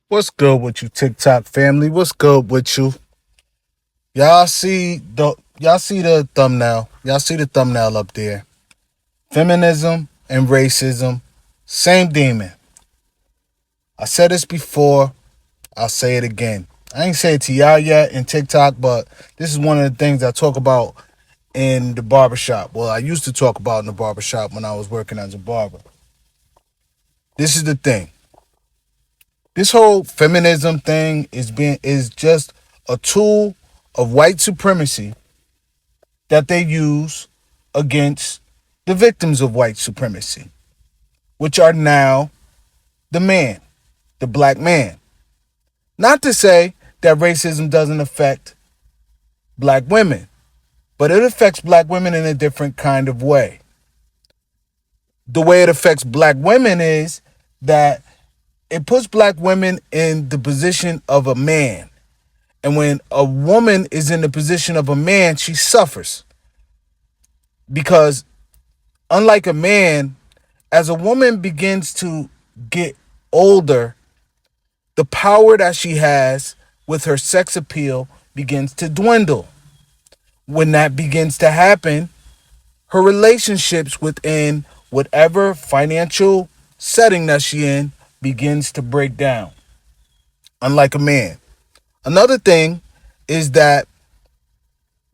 What's good with you, TikTok family? What's good with you? Y'all see the thumbnail. Y'all see the thumbnail up there. Feminism and racism, same demon. I said this before, I'll say it again. I ain't say it to y'all yet in TikTok, but this is one of the things I talk about in the barbershop. Well, I used to talk about in the barbershop when I was working as a barber. This is the thing. This whole feminism thing is just a tool of white supremacy that they use against the victims of white supremacy, which are now the man, the black man. Not to say that racism doesn't affect black women, but it affects black women in a different kind of way. The way it affects black women is that it puts black women in the position of a man. And when a woman is in the position of a man, she suffers. Because unlike a man, as a woman begins to get older, the power that she has with her sex appeal begins to dwindle. When that begins to happen, her relationships within whatever financial setting that she in begins to break down. Unlike a man. Another thing is that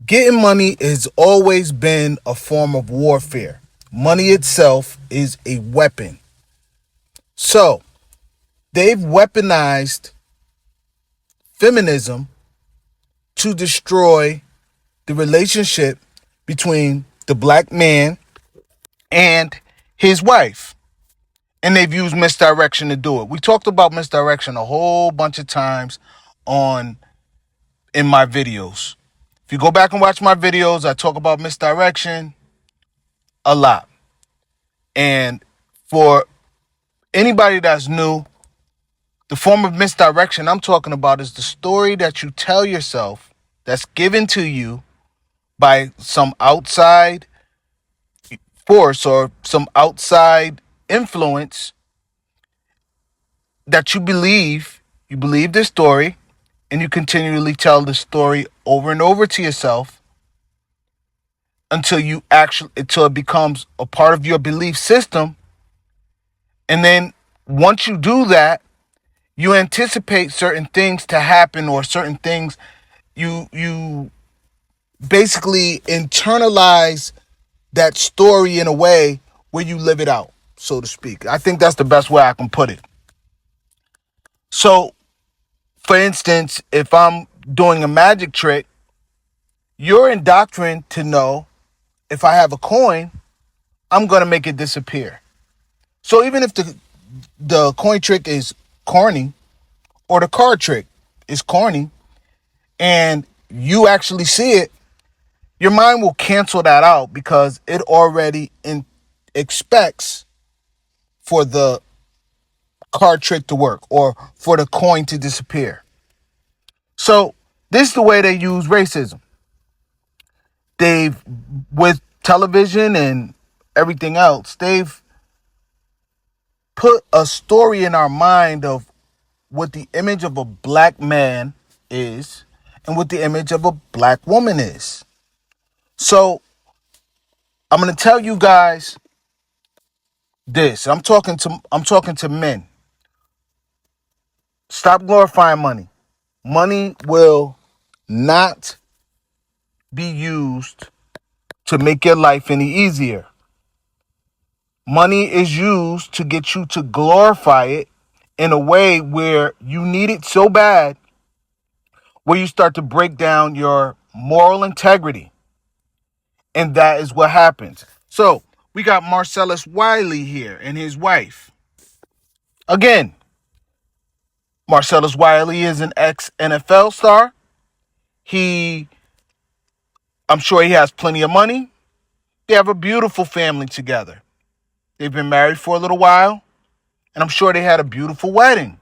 getting money has always been a form of warfare. Money itself is a weapon. So, they've weaponized feminism to destroy the relationship between the black man and his wife. And they've used misdirection to do it. We talked about misdirection a whole bunch of times on in my videos. If you go back and watch my videos, I talk about misdirection a lot. And for anybody that's new, the form of misdirection I'm talking about is the story that you tell yourself that's given to you by some outside force or some outside influence that you believe this story, and you continually tell the story over and over to yourself until it becomes a part of your belief system. And then once you do that, you anticipate certain things to happen, or certain things you basically internalize that story in a way where you live it out, so to speak. I think that's the best way I can put it. So, for instance, if I'm doing a magic trick, you're indoctrined to know if I have a coin, I'm going to make it disappear. So even if the coin trick is corny, or the card trick is corny, and you actually see it, your mind will cancel that out because it already expects for the card trick to work or for the coin to disappear. So this is the way they use racism. They've, with television and everything else, they've put a story in our mind of what the image of a black man is and what the image of a black woman is. So I'm going to tell you guys this. I'm talking to men. Stop glorifying money. Money will not be used to make your life any easier. Money is used to get you to glorify it in a way where you need it so bad, where you start to break down your moral integrity. And that is what happens. So we got Marcellus Wiley here and his wife. Again, Marcellus Wiley is an ex-NFL star. I'm sure he has plenty of money. They have a beautiful family together. They've been married for a little while, and I'm sure they had a beautiful wedding.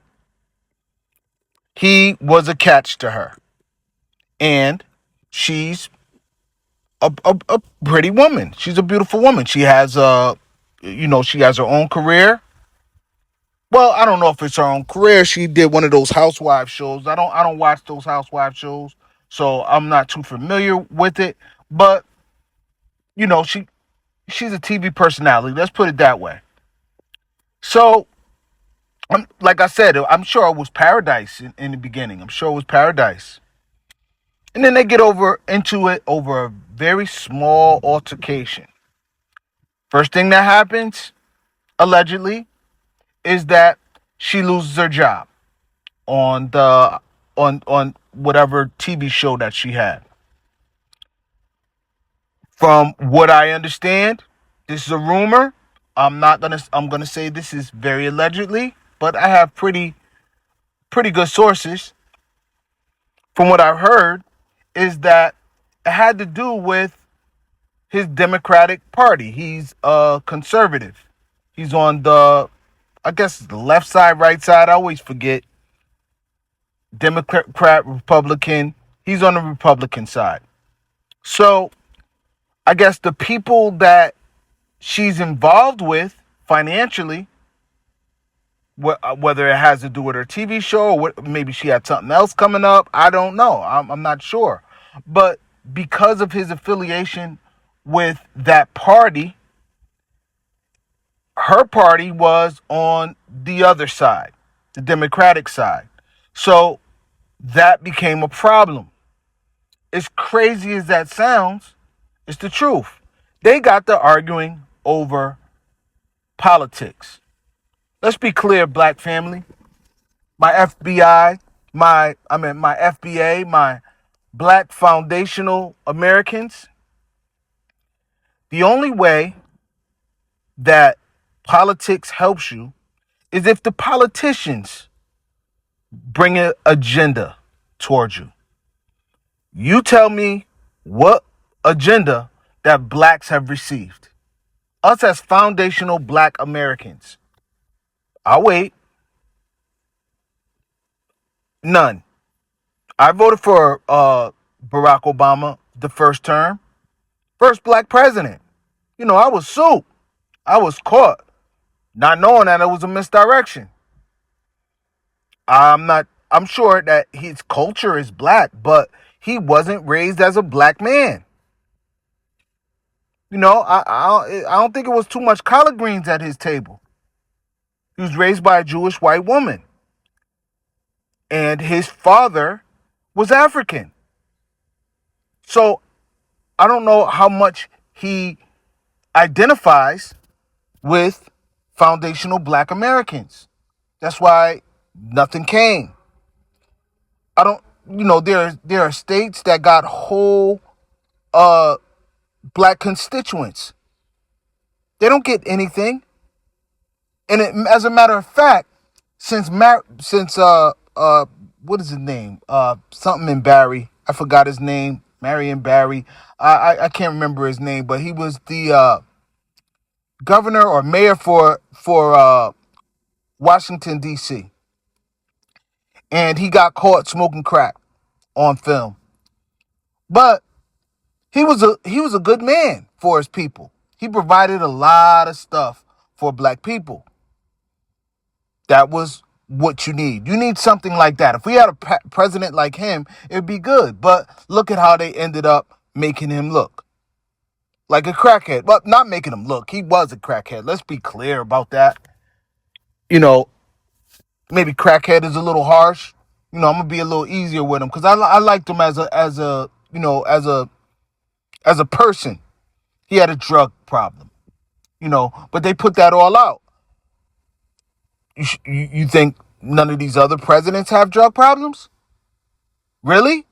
He was a catch to her, and she's a pretty woman. She's a beautiful woman. She has she has her own career. Well, I don't know if it's her own career. She did one of those housewife shows. I don't watch those housewife shows, so I'm not too familiar with it. But she's a TV personality. Let's put it that way. So, like I said, I'm sure it was paradise in the beginning. I'm sure it was paradise, and then they get over into it over a very small altercation. First thing that happens, allegedly, is that she loses her job on the on whatever TV show that she had. From what I understand, this is a rumor. I'm gonna say this is very allegedly, but I have pretty good sources. From what I've heard, is that it had to do with his Democratic Party. He's a conservative. He's on the, I guess, the left side, right side. I always forget. Democrat, Republican. He's on the Republican side. So I guess the people that she's involved with financially, whether it has to do with her TV show or maybe she had something else coming up, I don't know. I'm not sure. But because of his affiliation with that party, her party was on the other side, the Democratic side. So that became a problem. As crazy as that sounds, it's the truth. They got to arguing over politics. Let's be clear, black family. My FBI, my FBA, my black foundational Americans. The only way that politics helps you is if the politicians bring an agenda towards you. You tell me what agenda that blacks have received. Us as foundational black Americans. I'll wait. None. I voted for Barack Obama the first term. First black president. I was sued. I was caught. Not knowing that it was a misdirection. I'm sure that his culture is black, but he wasn't raised as a black man. I don't think it was too much collard greens at his table. He was raised by a Jewish white woman. And his father was African. So I don't know how much he identifies with foundational black Americans. That's why nothing came. I don't, there are states that got whole black constituents. They don't get anything. And as a matter of fact, since what is his name? Something in Barry. I forgot his name. Marion Barry. I can't remember his name, but he was the governor or mayor for Washington D.C. And he got caught smoking crack on film. But he was a good man for his people. He provided a lot of stuff for black people. That was what you need. You need something like that. If we had a president like him, it'd be good. But look at how they ended up making him look like a crackhead. Well, not making him look. He was a crackhead. Let's be clear about that. Maybe crackhead is a little harsh. I'm gonna be a little easier with him because I liked him as a person. He had a drug problem. But they put that all out. You think none of these other presidents have drug problems? Really?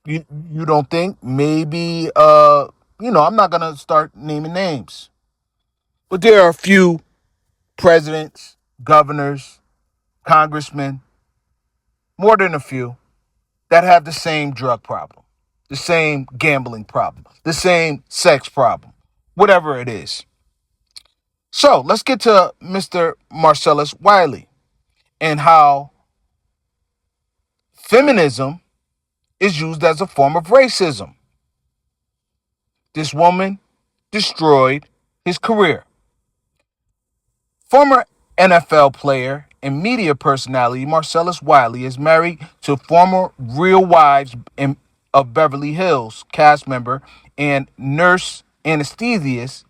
You don't think maybe I'm not gonna start naming names, but there are a few presidents, governors, congressmen, more than a few, that have the same drug problem, the same gambling problem, the same sex problem, whatever it is. So let's get to Mr. Marcellus Wiley and how feminism is used as a form of racism. This woman destroyed his career. Former NFL player and media personality Marcellus Wiley is married to former Real Wives of Beverly Hills cast member and nurse anesthesiast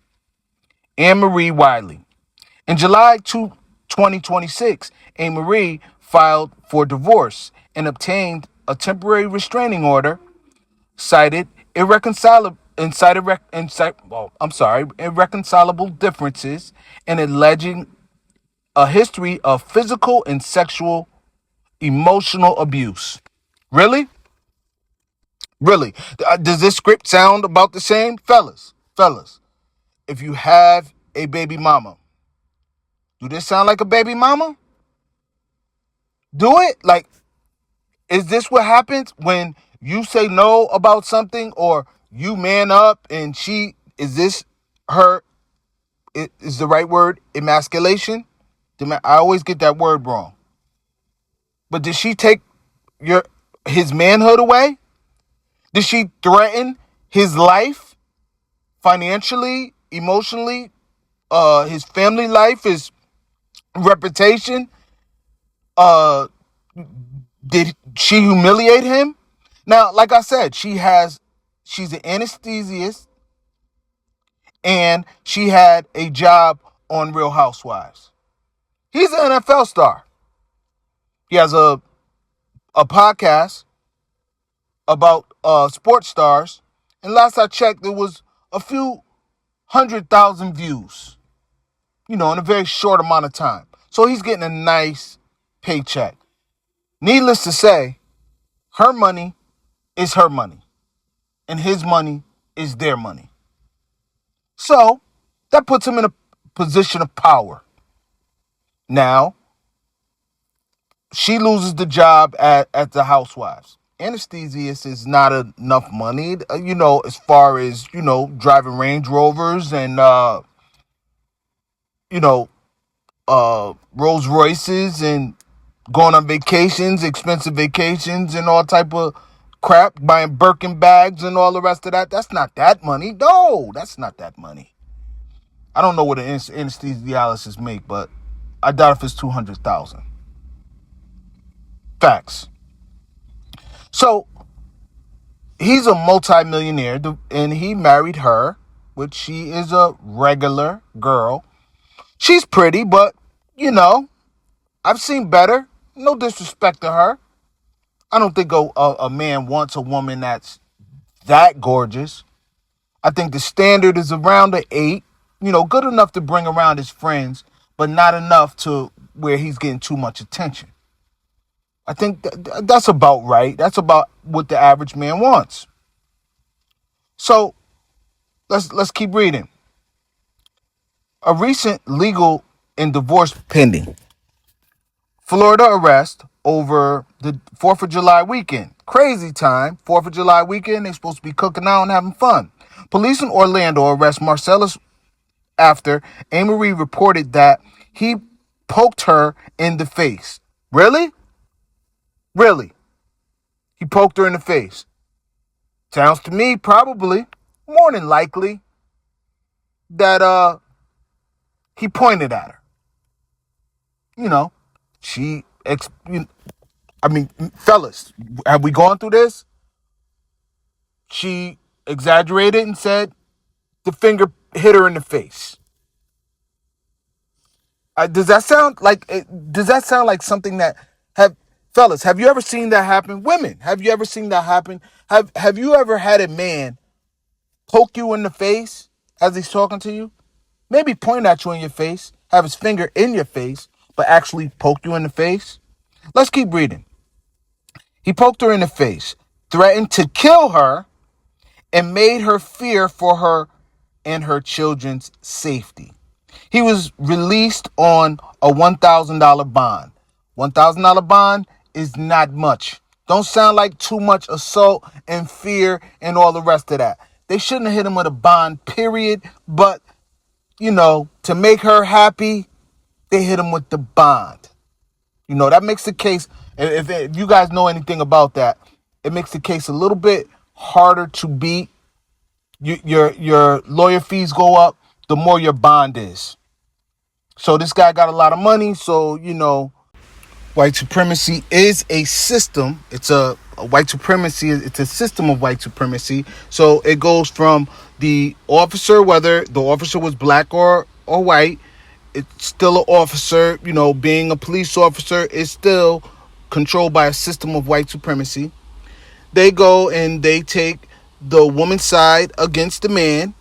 Anne Marie Wiley. In July 2026, Anne Marie filed for divorce and obtained a temporary restraining order, cited irreconcilable differences and alleging a history of physical and sexual emotional abuse. Really? Really? Does this script sound about the same? Fellas, if you have a baby mama, do this sound like a baby mama? Do it? Like, is this what happens when you say no about something or you man up and is this her, is the right word, emasculation? I always get that word wrong. But did she take his manhood away? Did she threaten his life financially, emotionally, his family life, his reputation? Uh, did she humiliate him? Now, like I said, she's an anesthesiast and she had a job on Real Housewives. He's an NFL star. He has a podcast about sports stars. And last I checked, there was a few 100,000 views, in a very short amount of time. So he's getting a nice paycheck. Needless to say, her money is her money, and his money is their money. So that puts him in a position of power. Now, she loses the job at the Housewives. Anesthesiast is not enough money, as far as, driving Range Rovers and, Rolls Royces and going on vacations, expensive vacations and all type of crap, buying Birkin bags and all the rest of that. That's not that money. No, that's not that money. I don't know what an anesthesiologist make, but I doubt if it's 200,000. Facts. So he's a multimillionaire and he married her, which she is a regular girl. She's pretty, but I've seen better. No disrespect to her. I don't think a man wants a woman that's that gorgeous. I think the standard is around an 8. Good enough to bring around his friends, but not enough to where he's getting too much attention. I think that's about right. That's about what the average man wants. So let's keep reading. A recent legal and divorce pending. Florida arrest over the 4th of July weekend. Crazy time. 4th of July weekend. They're supposed to be cooking out and having fun. Police in Orlando arrest Marcellus after Amory reported that he poked her in the face. Really? Really? He poked her in the face. Sounds to me probably, more than likely, that he pointed at her. Fellas, have we gone through this? She exaggerated and said the finger hit her in the face. Does that sound like something that fellas, have you ever seen that happen? Women, have you ever seen that happen? Have you ever had a man poke you in the face as he's talking to you? Maybe point at you in your face, have his finger in your face, but actually poke you in the face? Let's keep reading. He poked her in the face, threatened to kill her, and made her fear for her and her children's safety. He was released on a $1,000 bond. $1,000 bond is not much. Don't sound like too much assault and fear and all the rest of that. They shouldn't have hit him with a bond, period. But, to make her happy, they hit him with the bond. That makes the case, if you guys know anything about that, it makes the case a little bit harder to beat. Your lawyer fees go up, the more your bond is. So this guy got a lot of money. So, white supremacy is a system. It's a white supremacy. It's a system of white supremacy. So it goes from the officer, whether the officer was black or white, it's still an officer. Being a police officer is still controlled by a system of white supremacy. They go and they take the woman's side against the man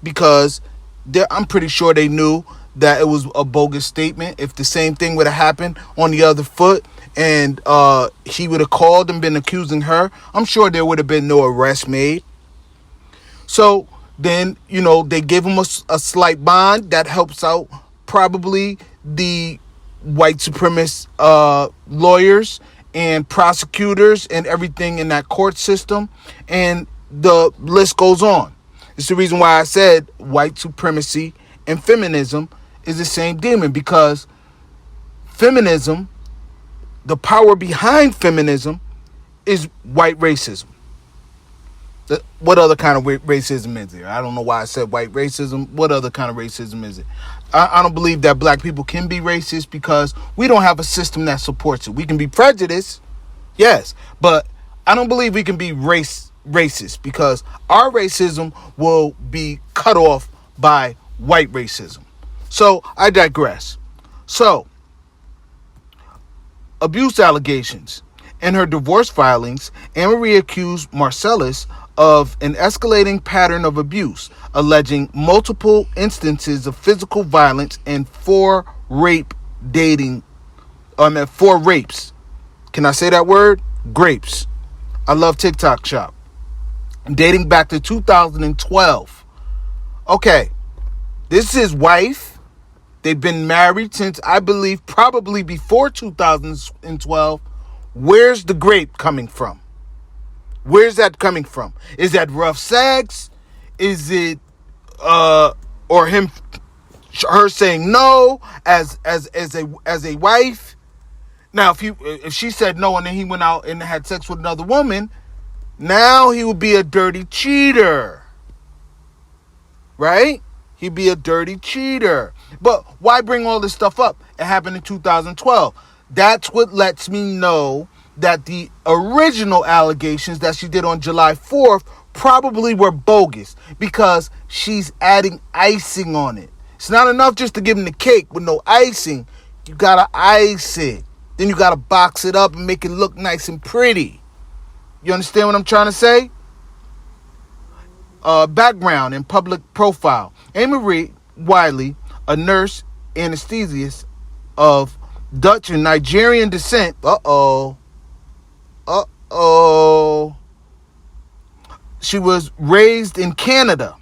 because I'm pretty sure they knew that it was a bogus statement. If the same thing would have happened on the other foot and he would have called and been accusing her, I'm sure there would have been no arrest made. So then, they give him a slight bond that helps out probably the white supremacist lawyers and prosecutors and everything in that court system. And the list goes on. It's the reason why I said white supremacy and feminism is the same demon, because feminism, the power behind feminism, is white racism. What other kind of racism is there? I don't know why I said white racism. What other kind of racism is it? I don't believe that black people can be racist because we don't have a system that supports it. We can be prejudiced, yes, but I don't believe we can be racist because our racism will be cut off by white racism. So I digress. So, abuse allegations. In her divorce filings, Anne-Marie accused Marcellus of an escalating pattern of abuse, alleging multiple instances of physical violence and 4 rapes. Can I say that word? Grapes. I love TikTok shop. Dating back to 2012. Okay, this is his wife. They've been married since, I believe, probably before 2012. Where's the grape coming from? Where's that coming from? Is that rough sex? Is it or her saying no as a wife? Now, if she said no and then he went out and had sex with another woman, now he would be a dirty cheater. Right? He'd be a dirty cheater. But why bring all this stuff up? It happened in 2012. That's what lets me know that the original allegations that she did on July 4th probably were bogus, because she's adding icing on it. It's not enough just to give him the cake with no icing. You gotta ice it. Then you gotta box it up and make it look nice and pretty. You understand what I'm trying to say? Background and public profile. Anne-Marie Wiley, a nurse anesthetist of Dutch and Nigerian descent. She was raised in Canada.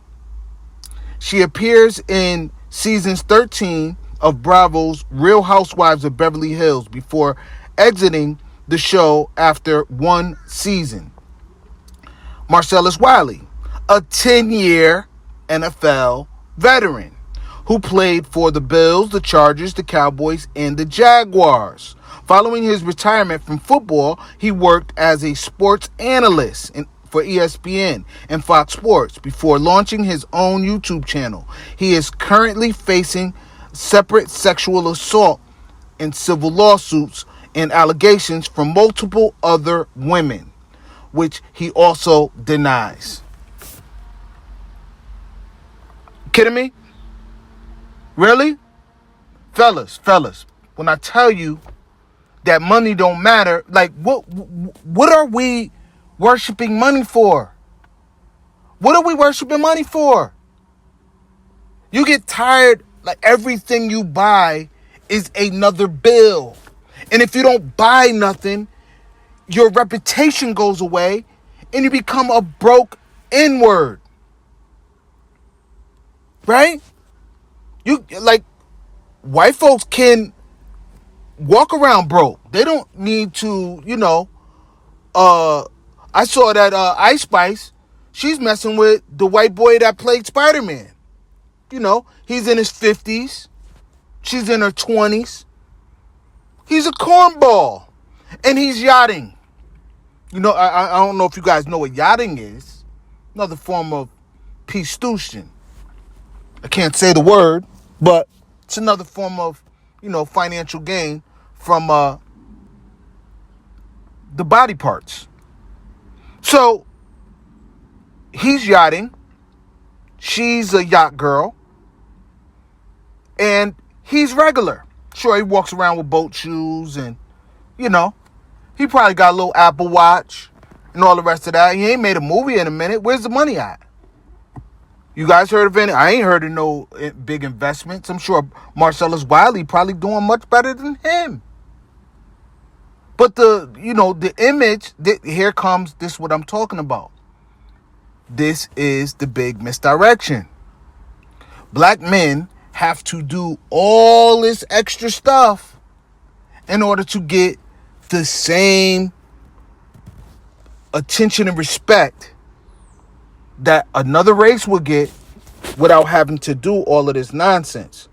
She appears in seasons 13 of Bravo's Real Housewives of Beverly Hills before exiting the show after 1 season. Marcellus Wiley, a 10-year NFL veteran who played for the Bills, the Chargers, the Cowboys, and the Jaguars. Following his retirement from football, he worked as a sports analyst for ESPN and Fox Sports before launching his own YouTube channel. He is currently facing separate sexual assault and civil lawsuits and allegations from multiple other women, which he also denies. Kidding me? Really? Fellas, when I tell you that money don't matter, like what are we worshiping money for? What are we worshiping money for? You get tired, like everything you buy is another bill. And if you don't buy nothing, your reputation goes away and you become a broke N-word. Right? You, like, white folks can walk around broke. They don't need to, I saw that Ice Spice, she's messing with the white boy that played Spider-Man. He's in his 50s. She's in her 20s. He's a cornball. And he's yachting. I don't know if you guys know what yachting is. Another form of prostitution. I can't say the word, but It's another form of, financial gain from the body parts. So he's yachting. She's a yacht girl. And he's regular. Sure, he walks around with boat shoes and, he probably got a little Apple Watch and all the rest of that. He ain't made a movie in a minute. Where's the money at? You guys heard of any? I ain't heard of no big investments. I'm sure Marcellus Wiley probably doing much better than him. But the image, here comes this what I'm talking about. This is the big misdirection. Black men have to do all this extra stuff in order to get the same attention and respect that another race will get without having to do all of this nonsense.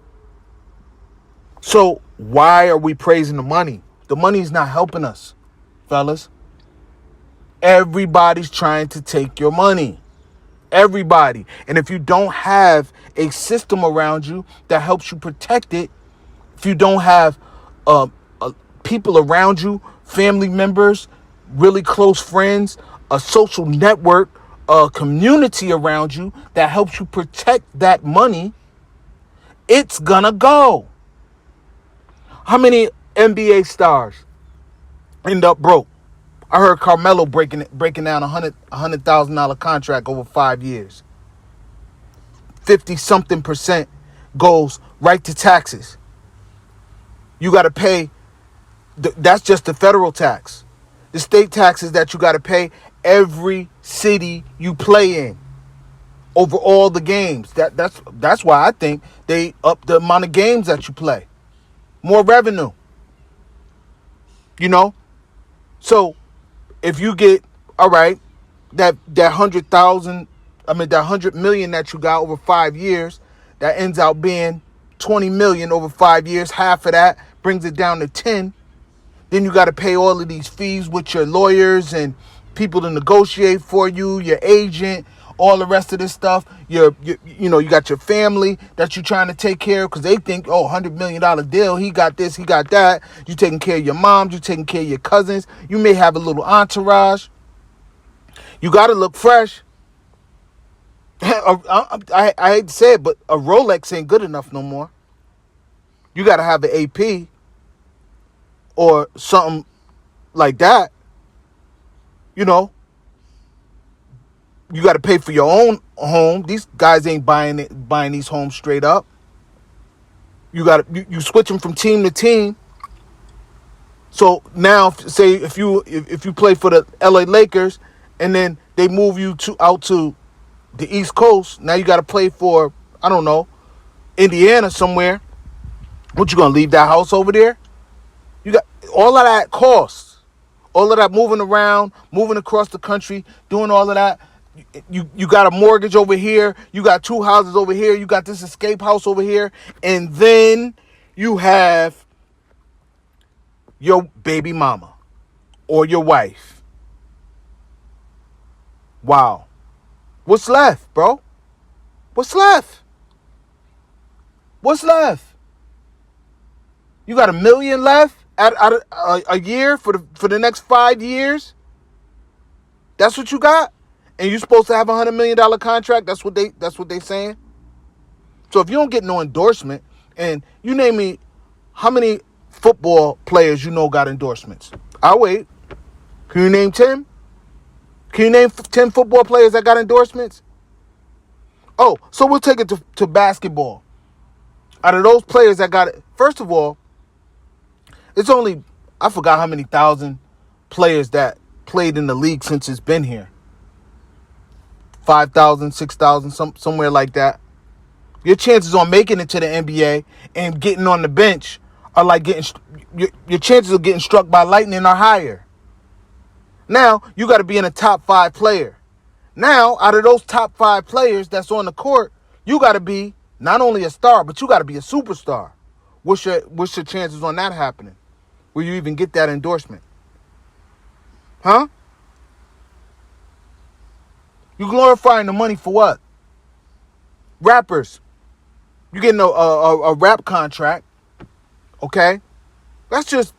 So why are we praising the money? The money is not helping us, fellas. Everybody's trying to take your money. Everybody. And if you don't have a system around you that helps you protect it, if you don't have people around you, family members, really close friends, a social network, a community around you that helps you protect that money, it's gonna go. How many NBA stars end up broke? I heard Carmelo breaking down $100,000 contract over 5 years. 50-something% goes right to taxes. You got to pay. That's just the federal tax. The state taxes that you got to pay every city you play in over all the games. That's why I think they up the amount of games that you play. More revenue. So if you get, all right, that 100,000, that 100 million that you got over 5 years, that ends out being 20 million over 5 years. Half of that brings it down to 10. Then you got to pay all of these fees with your lawyers and people to negotiate for you, your agent, all the rest of this stuff. You got your family that you're trying to take care of because they think, oh, $100 million deal. He got this, he got that. You taking care of your mom, you taking care of your cousins. You may have a little entourage. You got to look fresh. I hate to say it, but a Rolex ain't good enough no more. You got to have an AP or something like that. You got to pay for your own home. These guys ain't buying these homes straight up. You switching from team to team. So now, say if you play for the LA Lakers and then they move you out to the East Coast, now you got to play for, I don't know, Indiana somewhere. What, you gonna leave that house over there? You got all of that costs, all of that moving around, moving across the country, doing all of that. You got a mortgage over here. You got 2 houses over here. You got this escape house over here, and then you have your baby mama or your wife. Wow, what's left, bro? What's left? What's left? You got $1 million left at a year for the next 5 years. That's what you got, and you're supposed to have $100 million contract. That's what they saying. So if you don't get no endorsement, and you name me how many football players got endorsements. I'll wait. Can you name 10? Can you name 10 football players that got endorsements? Oh, so we'll take it to basketball. Out of those players that got it, first of all, it's only, I forgot how many thousand players that played in the league since it's been here. 5,000, 6,000, somewhere like that. Your chances on making it to the NBA and getting on the bench are like your chances of getting struck by lightning are higher. Now, you got to be in a top 5 player. Now, out of those top 5 players that's on the court, you got to be not only a star, but you got to be a superstar. What's your chances on that happening? Will you even get that endorsement? Huh? You glorifying the money for what? Rappers. You getting a rap contract, okay? That's just,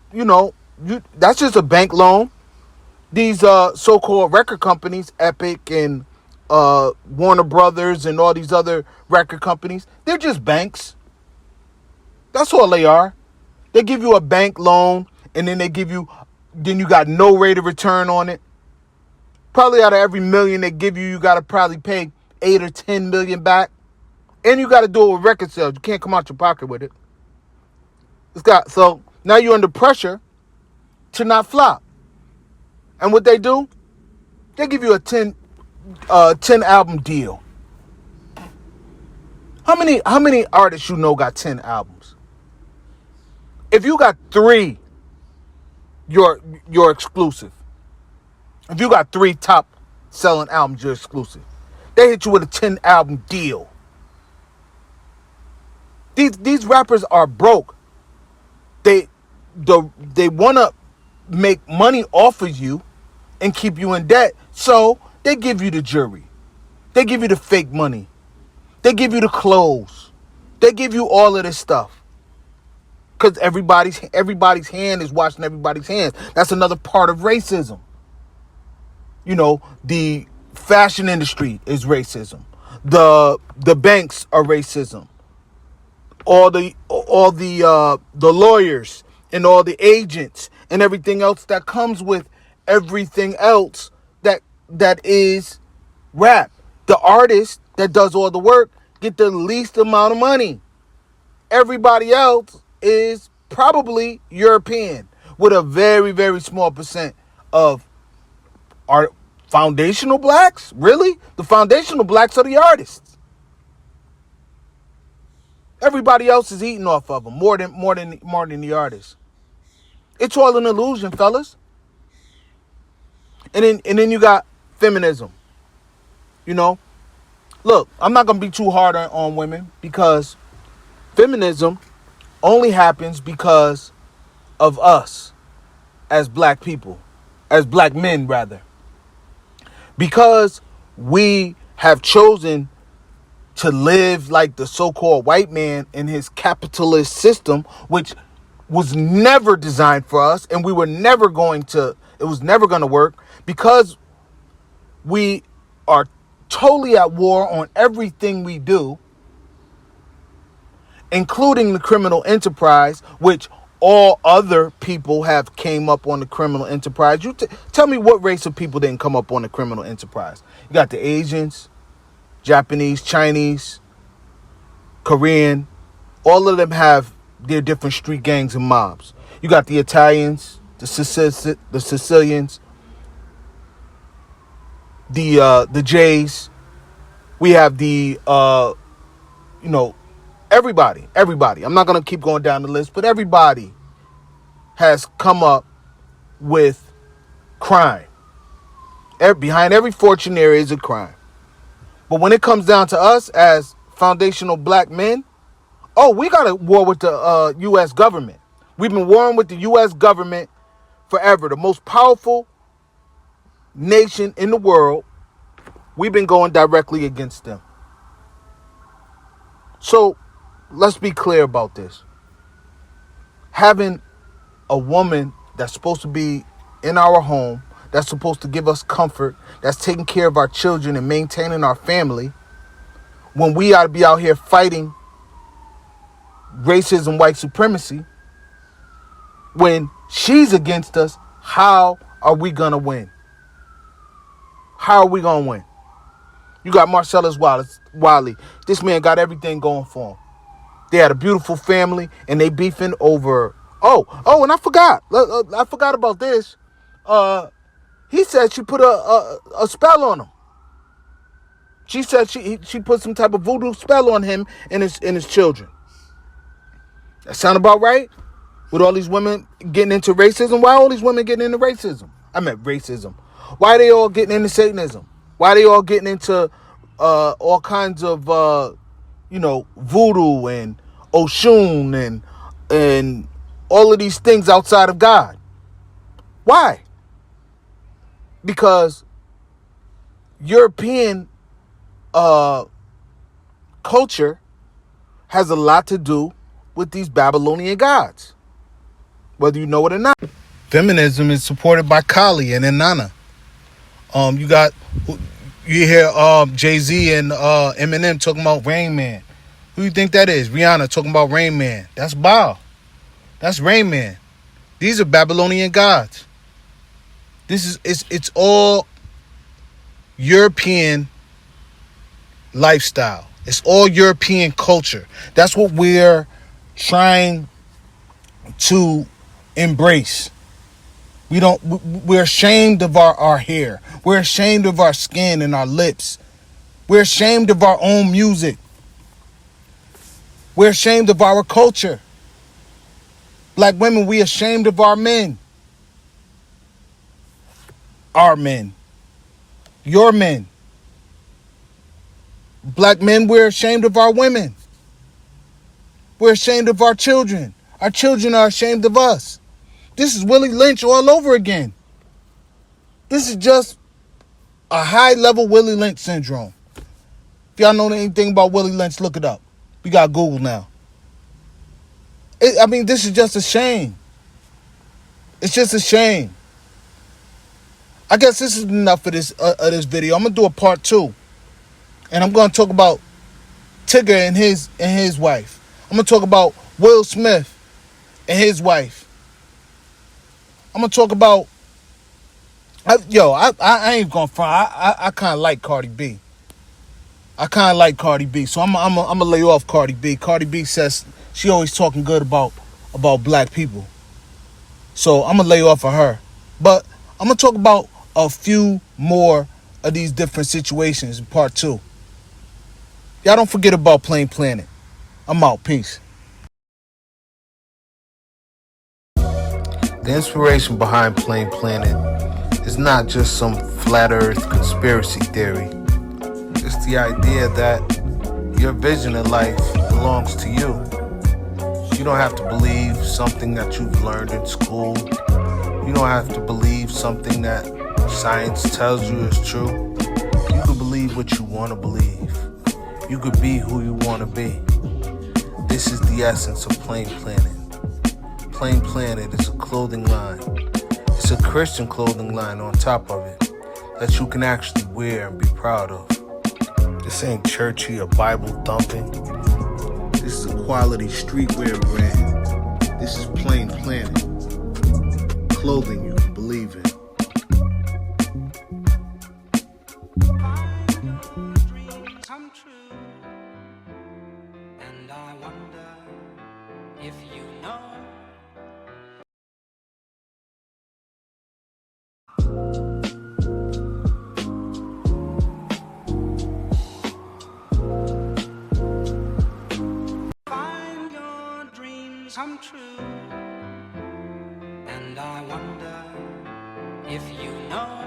that's just a bank loan. These so-called record companies, Epic and Warner Brothers and all these other record companies, they're just banks. That's all they are. They give you a bank loan, and then then you got no rate of return on it. Probably out of every million they give you, you got to probably pay 8 or 10 million back. And you got to do it with record sales. You can't come out your pocket with it. So now you're under pressure to not flop. And what they do, they give you a 10 album deal. How many artists got 10 albums? If you got 3, you're exclusive. If you got 3 top selling albums, you're exclusive. They hit you with a 10 album deal. These rappers are broke. They want to make money off of you and keep you in debt. So they give you the jury. They give you the fake money. They give you the clothes. They give you all of this stuff. Because everybody's hand is washing everybody's hands. That's another part of racism. The fashion industry is racism. The banks are racism. All the lawyers and all the agents and everything else that comes with everything else that is rap. The artist that does all the work get the least amount of money. Everybody else is probably European with a very, very small percent of art. Foundational blacks? Really? The foundational blacks are the artists. Everybody else is eating off of them more than the artists. It's all an illusion, fellas. And then you got feminism. Look, I'm not gonna be too hard on women because feminism only happens because of us as black people, as black men rather. Because we have chosen to live like the so-called white man in his capitalist system, which was never designed for us, and it was never going to work, because we are totally at war on everything we do, including the criminal enterprise, which all other people have came up on the criminal enterprise. Tell me what race of people didn't come up on the criminal enterprise. You got the Asians, Japanese, Chinese, Korean. All of them have their different street gangs and mobs. You got the Italians, the Sicilians, the Jays. We have the everybody. I'm not gonna keep going down the list, but everybody has come up with crime. Behind every fortune there is a crime. But when it comes down to us as foundational black men, we got a war with the U.S. government. We've been warring with the U.S. government forever. The most powerful nation in the world. We've been going directly against them. So let's be clear about this. Having a woman that's supposed to be in our home, that's supposed to give us comfort, that's taking care of our children and maintaining our family, when we ought to be out here fighting racism, white supremacy, when she's against us, how are we going to win? How are we going to win? You got Marcellus Wiley. This man got everything going for him. They had a beautiful family, and they beefing over... and I forgot. I forgot about this. He said she put a spell on him. She said she put some type of voodoo spell on him and his children. That sound about right? With all these women getting into racism? Why all these women getting into racism? I meant racism. Why are they all getting into Satanism? Why are they all getting into all kinds of voodoo and Oshun and all of these things outside of God? Why? Because European culture has a lot to do with these Babylonian gods, whether you know it or not. Feminism is supported by Kali and Inanna. You got, you hear Jay-Z and Eminem talking about Rain Man. Who you think that is? Rihanna talking about Rain Man. That's Baal. That's Rain Man. These are Babylonian gods. It's all European lifestyle. It's all European culture. That's what we're trying to embrace. We're ashamed of our hair. We're ashamed of our skin and our lips. We're ashamed of our own music. We're ashamed of our culture. Black women, we're ashamed of our men. Our men. Your men. Black men, we're ashamed of our women. We're ashamed of our children. Our children are ashamed of us. This is Willie Lynch all over again. This is just a high-level Willie Lynch syndrome. If y'all know anything about Willie Lynch, look it up. We got Google now. This is just a shame. It's just a shame. I guess this is enough of this video. I'm gonna do a part 2, and I'm gonna talk about Tigger and his wife. I'm gonna talk about Will Smith and his wife. I'm gonna talk about. I ain't gonna front. I kind of like Cardi B. So I'm gonna lay off Cardi B. Cardi B says she always talking good about black people. So I'm gonna lay off of her. But I'm gonna talk about a few more of these different situations in part 2. Y'all don't forget about Plain Planet. I'm out. Peace. The inspiration behind Plain Planet is not just some flat earth conspiracy theory. It's the idea that your vision in life belongs to you. You don't have to believe something that you've learned in school. You don't have to believe something that science tells you is true. You can believe what you want to believe. You could be who you want to be. This is the essence of Plain Planet. Plain Planet is a clothing line. It's a Christian clothing line on top of it that you can actually wear and be proud of. This ain't churchy or Bible thumping. This is a quality streetwear brand. This is Plain Planet. Clothing you can believe in. Dreams come true, and I wonder if you know. Find your dreams come true, and I wonder if you know.